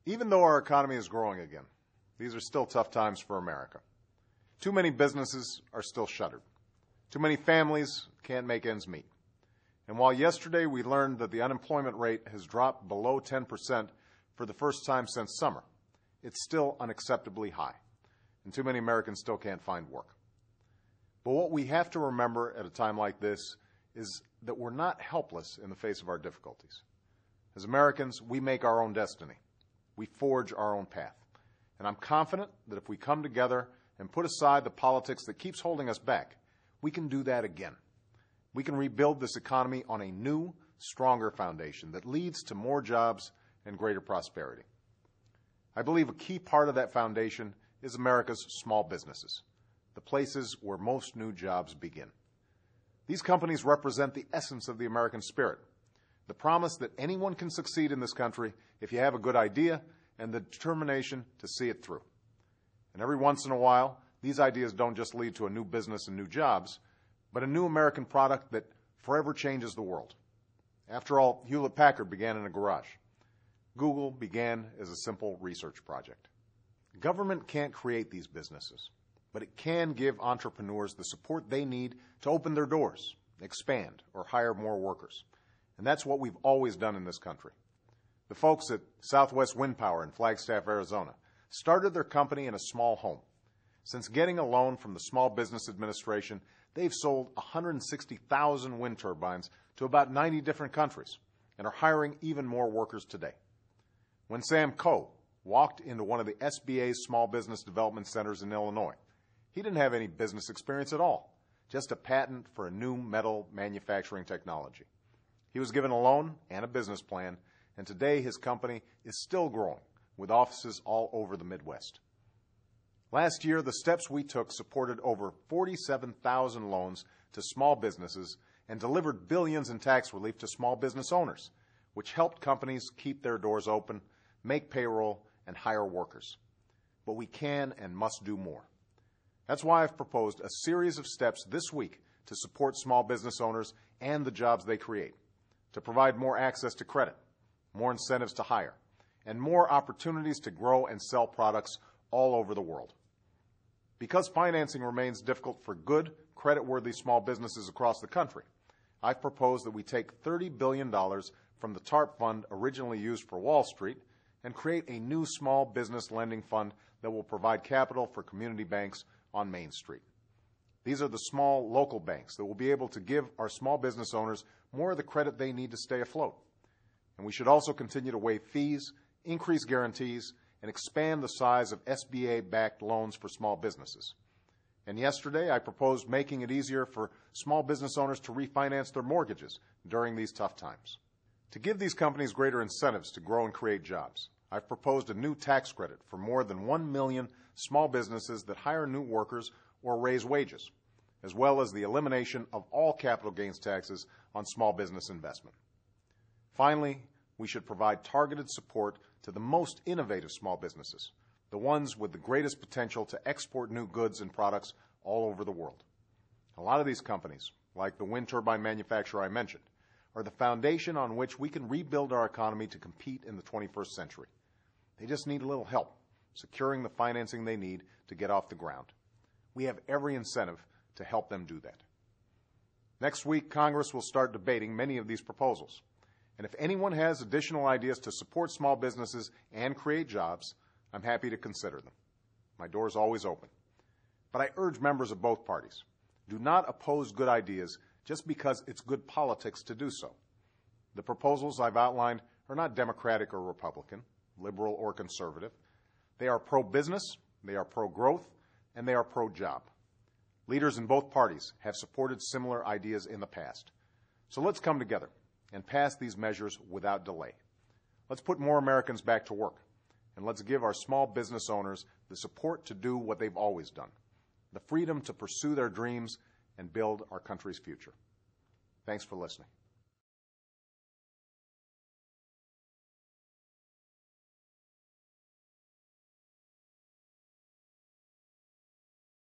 Even though our economy is growing again, these are still tough times for America. Too many businesses are still shuttered. Too many families can't make ends meet. And while yesterday we learned that the unemployment rate has dropped below 10% for the first time since summer, it's still unacceptably high, and too many Americans still can't find work. But what we have to remember at a time like this is that we're not helpless in the face of our difficulties. As Americans, we make our own destiny. We forge our own path. And I'm confident that if we come together and put aside the politics that keeps holding us back, we can do that again. We can rebuild this economy on a new, stronger foundation that leads to more jobs and greater prosperity. I believe a key part of that foundation is America's small businesses, the places where most new jobs begin. These companies represent the essence of the American spirit, the promise that anyone can succeed in this country if you have a good idea and the determination to see it through. And every once in a while, these ideas don't just lead to a new business and new jobs, but a new American product that forever changes the world. After all, Hewlett-Packard began in a garage. Google began as a simple research project. Government can't create these businesses, but it can give entrepreneurs the support they need to open their doors, expand, or hire more workers. And that's what we've always done in this country. The folks at Southwest Wind Power in Flagstaff, Arizona, started their company in a small home. Since getting a loan from the Small Business Administration, they've sold 160,000 wind turbines to about 90 different countries and are hiring even more workers today. When Sam Coe walked into one of the SBA's small business development centers in Illinois, he didn't have any business experience at all, just a patent for a new metal manufacturing technology. He was given a loan and a business plan, and today his company is still growing, with offices all over the Midwest. Last year, the steps we took supported over 47,000 loans to small businesses and delivered billions in tax relief to small business owners, which helped companies keep their doors open, make payroll, and hire workers. But we can and must do more. That's why I've proposed a series of steps this week to support small business owners and the jobs they create, to provide more access to credit, more incentives to hire, and more opportunities to grow and sell products all over the world. Because financing remains difficult for good, credit-worthy small businesses across the country, I've proposed that we take $30 billion from the TARP fund originally used for Wall Street and create a new small business lending fund that will provide capital for community banks on Main Street. These are the small local banks that will be able to give our small business owners more of the credit they need to stay afloat. And we should also continue to waive fees, increase guarantees, and expand the size of SBA-backed loans for small businesses. And yesterday, I proposed making it easier for small business owners to refinance their mortgages during these tough times. To give these companies greater incentives to grow and create jobs, I've proposed a new tax credit for more than 1 million small businesses that hire new workers or raise wages, as well as the elimination of all capital gains taxes on small business investment. Finally, we should provide targeted support to the most innovative small businesses, the ones with the greatest potential to export new goods and products all over the world. A lot of these companies, like the wind turbine manufacturer I mentioned, are the foundation on which we can rebuild our economy to compete in the 21st century. They just need a little help securing the financing they need to get off the ground. We have every incentive to help them do that. Next week, Congress will start debating many of these proposals. And if anyone has additional ideas to support small businesses and create jobs, I'm happy to consider them. My door is always open. But I urge members of both parties, do not oppose good ideas just because it's good politics to do so. The proposals I've outlined are not Democratic or Republican, liberal or conservative. They are pro-business, they are pro-growth, and they are pro-job. Leaders in both parties have supported similar ideas in the past. So let's come together and pass these measures without delay. Let's put more Americans back to work, and let's give our small business owners the support to do what they've always done, the freedom to pursue their dreams and build our country's future. Thanks for listening.